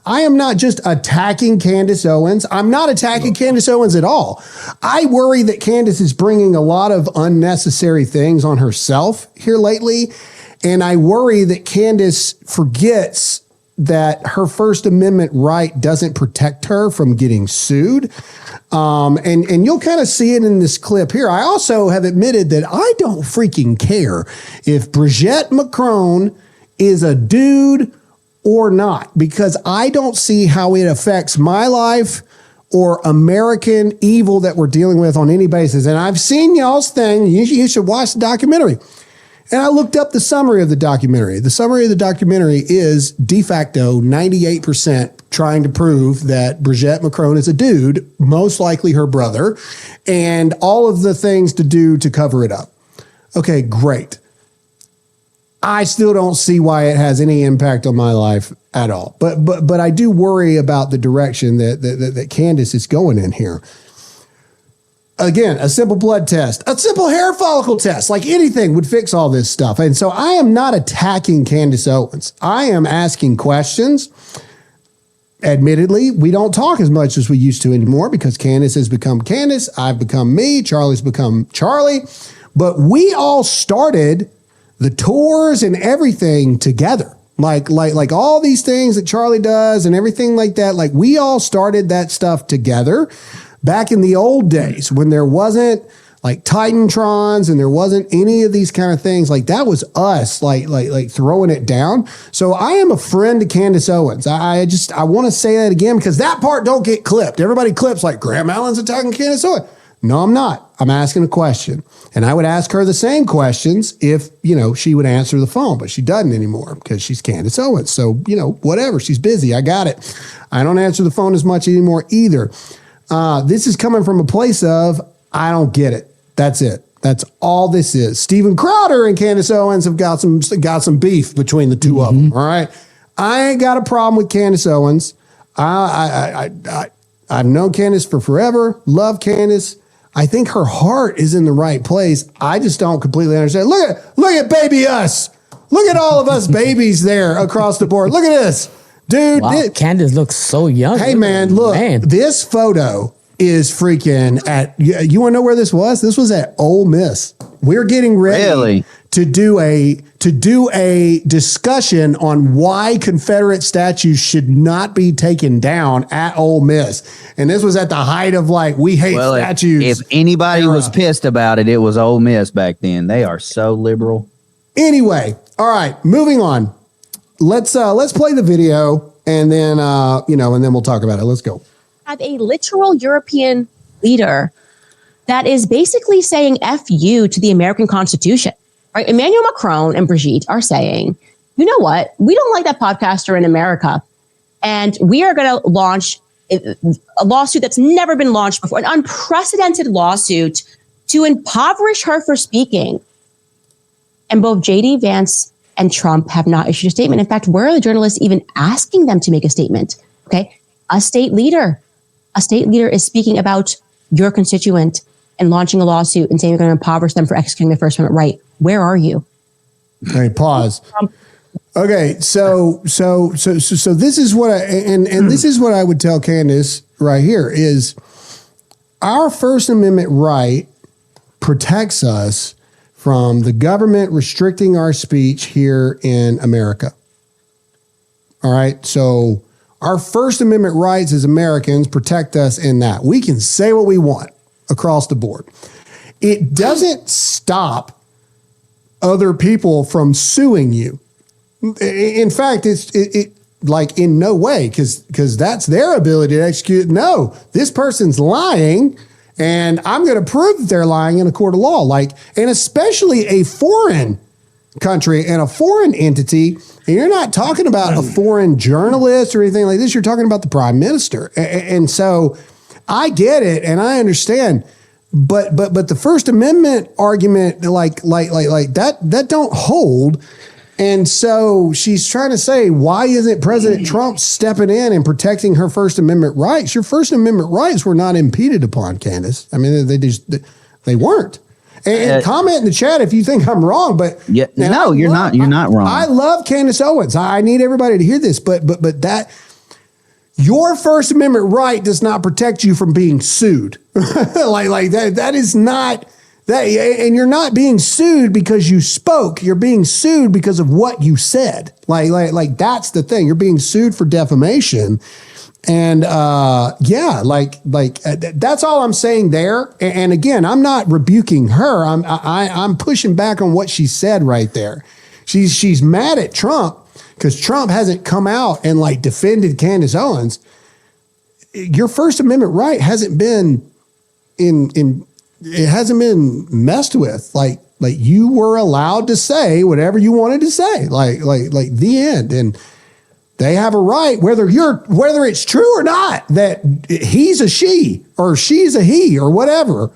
I am not just attacking Candace Owens. I'm not attacking Candace Owens at all. I worry that Candace is bringing a lot of unnecessary things on herself here lately. And I worry that Candace forgets that her First Amendment right doesn't protect her from getting sued. And you'll kind of see it in this clip here. I also have admitted that I don't freaking care if Brigitte Macron is a dude or not, because I don't see how it affects my life or American evil that we're dealing with on any basis. And I've seen y'all's thing. You should watch the documentary. And I looked up the summary of the documentary. The summary of the documentary is de facto 98% trying to prove that Brigitte Macron is a dude, most likely her brother, and all of the things to do to cover it up. Okay, great. I still don't see why it has any impact on my life at all. But I do worry about the direction that Candace is going in here. Again, a simple blood test, a simple hair follicle test, like anything would fix all this stuff. And so I am not attacking Candace Owens. I am asking questions. Admittedly, we don't talk as much as we used to anymore because Candace has become Candace. I've become me. Charlie's become Charlie. But we all started the tours and everything together. Like all these things that Charlie does and everything like that. Like we all started that stuff together. Back in the old days when there wasn't like Titantrons and there wasn't any of these kind of things, like that was us like throwing it down. So I am a friend to Candace Owens. I want to say that again because that part don't get clipped. Everybody clips like Graham Allen's attacking Candace Owens. No, I'm not. I'm asking a question. And I would ask her the same questions if, she would answer the phone, but she doesn't anymore because she's Candace Owens. So, whatever. She's busy. I got it. I don't answer the phone as much anymore either. This is coming from a place of, I don't get it. That's it. That's all this is. Steven Crowder and Candace Owens have got some beef between the two of them. All right. I ain't got a problem with Candace Owens. I've known Candace for forever. Love Candace. I think her heart is in the right place. I just don't completely understand. Look at baby us. Look at all of us babies there across the board. Look at this. Dude, wow, Candace looks so young. Hey, man, look, this photo is freaking you want to know where this was? This was at Ole Miss. We're getting ready to do a discussion on why Confederate statues should not be taken down at Ole Miss. And this was at the height of we hate statues. If anybody was pissed about it, it was Ole Miss back then. They are so liberal. Anyway, all right, moving on. Let's play the video and then and then we'll talk about it. Let's go. Have a literal European leader that is basically saying F you to the American Constitution, right? Emmanuel Macron and Brigitte are saying, you know what? We don't like that podcaster in America. And we are going to launch a lawsuit that's never been launched before, an unprecedented lawsuit to impoverish her for speaking. And both J.D. Vance and Trump have not issued a statement. In fact, where are the journalists even asking them to make a statement? Okay. A state leader is speaking about your constituent and launching a lawsuit and saying you're going to impoverish them for executing the First Amendment right. Where are you? Okay, pause. Okay, so this is what this is what I would tell Candace right here is our First Amendment right protects us from the government restricting our speech here in America. All right. So our First Amendment rights as Americans protect us in that. We can say what we want across the board. It doesn't stop other people from suing you. In fact, it like in no way, because that's their ability to execute. No, this person's lying. And I'm going to prove that they're lying in a court of law, and especially a foreign country and a foreign entity. And you're not talking about a foreign journalist or anything like this. You're talking about the prime minister. And so I get it and I understand. But the First Amendment argument, like that don't hold. And so she's trying to say, why isn't President Trump stepping in and protecting her First Amendment rights? Your First Amendment rights were not impeded upon, Candace. I mean, they weren't. And comment in the chat if you think I'm wrong. But yeah, no, you're not. You're not wrong. I love Candace Owens. I need everybody to hear this. But that Your First Amendment right does not protect you from being sued. like that is not that, and you're not being sued because you spoke. You're being sued because of what you said. Like that's the thing. You're being sued for defamation. And that's all I'm saying there. And again, I'm not rebuking her. I'm pushing back on what she said right there. She's mad at Trump because Trump hasn't come out and like defended Candace Owens. Your First Amendment right hasn't been it hasn't been messed with. Like you were allowed to say whatever you wanted to say. Like the end. And they have a right, whether it's true or not, that he's a she or she's a he or whatever.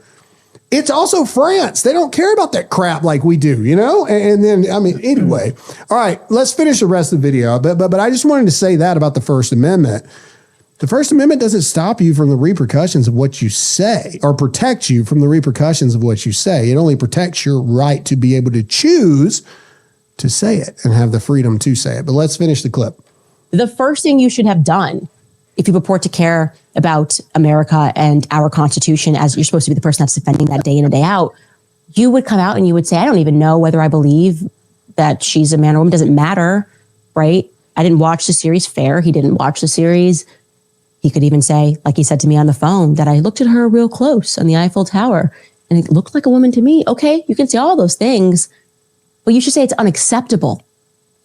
It's also France. They don't care about that crap like we do, you know? And then, I mean, anyway. All right, let's finish the rest of the video. But I just wanted to say that about the First Amendment. The First Amendment doesn't stop you from the repercussions of what you say or protect you from the repercussions of what you say. It only protects your right to be able to choose to say it and have the freedom to say it. But let's finish the clip. The first thing you should have done if you purport to care about America and our Constitution, as you're supposed to be the person that's defending that day in and day out, you would come out and you would say, I don't even know whether I believe that she's a man or woman. Doesn't matter, right? I didn't watch the series. Fair. He didn't watch the series. He could even say, like he said to me on the phone, that I looked at her real close on the Eiffel Tower and it looked like a woman to me. Okay, you can say all those things, but you should say it's unacceptable.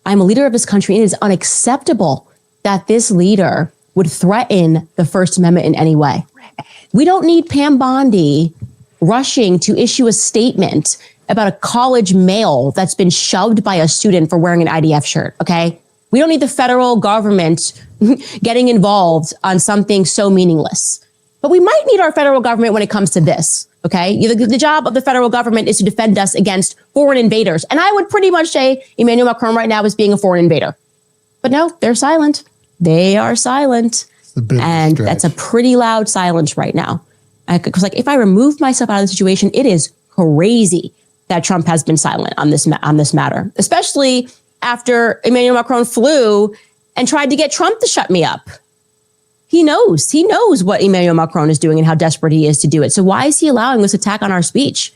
I'm a leader of this country. It is unacceptable that this leader would threaten the First Amendment in any way. We don't need Pam Bondi rushing to issue a statement about a college male that's been shoved by a student for wearing an IDF shirt, okay? We don't need the federal government getting involved on something so meaningless. But we might need our federal government when it comes to this, okay? The job of the federal government is to defend us against foreign invaders. And I would pretty much say Emmanuel Macron right now is being a foreign invader. But no, they're silent. They are silent. And that's a pretty loud silence right now. Because like if I remove myself out of the situation, it is crazy that Trump has been silent on this matter, especially after Emmanuel Macron flew and tried to get Trump to shut me up. He knows what Emmanuel Macron is doing and how desperate he is to do it. So why is he allowing this attack on our speech?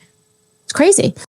It's crazy.